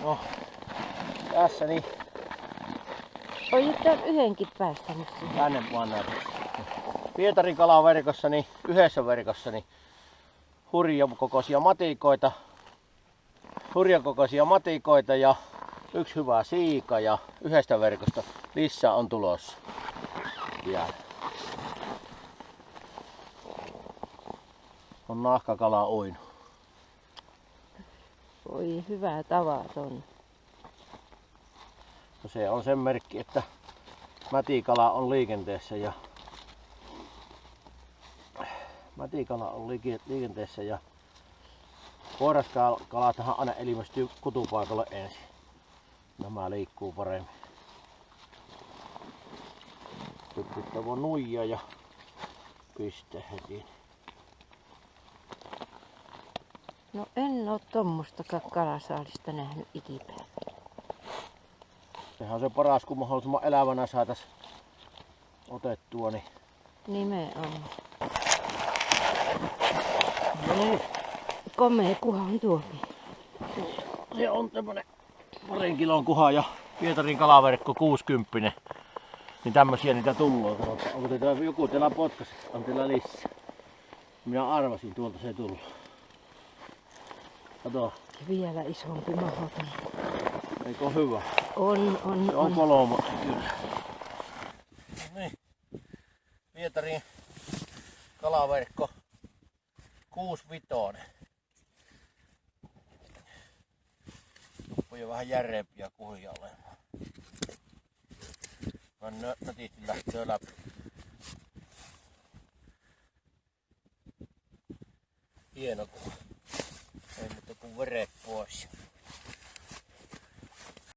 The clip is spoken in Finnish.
No, tässä niin. Olit tän yhdenkin päästänyt siihen. Tänne vaan näin. Pietarin kalaverkossa, niin yhdessä verkossa niin hurjakokoisia matikoita ja yksi hyvä siika ja yhdestä verkosta lisää on tulossa. Ja on nahkakala uinu. Oi, hyvä tavaton. No se on sen merkki, että mätikala on liikenteessä ja poiraskalathan aina ilmestyy kutupaikalle ensin. Nämä liikkuu paremmin. Nyt voi nuijaa ja pistää heti. No en oo tommostakaan kalasaalista nähnyt ikipäivänä. Sehän on se paras, kun mahdollisimman elävänä saatais otettua. Niin. Nimenomaan. No niin. Komea kuha on tuokin. Se on tämmönen 2 kilon kuha ja Pietarin kalaverkko 60. Niin tämmösiä niitä tullaan. Katsotaan, onko teillä joku teillä potkas, on teillä lisää. Minä arvasin, tuolta se tullut. Kato. Vielä isompi mahdoton. Eikö ole hyvä? On. Se on 3, kyllä. Niin. Pietarin kalaverkko 65. Tuppu jo vähän järeempiä kuhia olemaan. Nätisti lähtee läpi. Hieno kuva. Ei muuta kuin veret pois.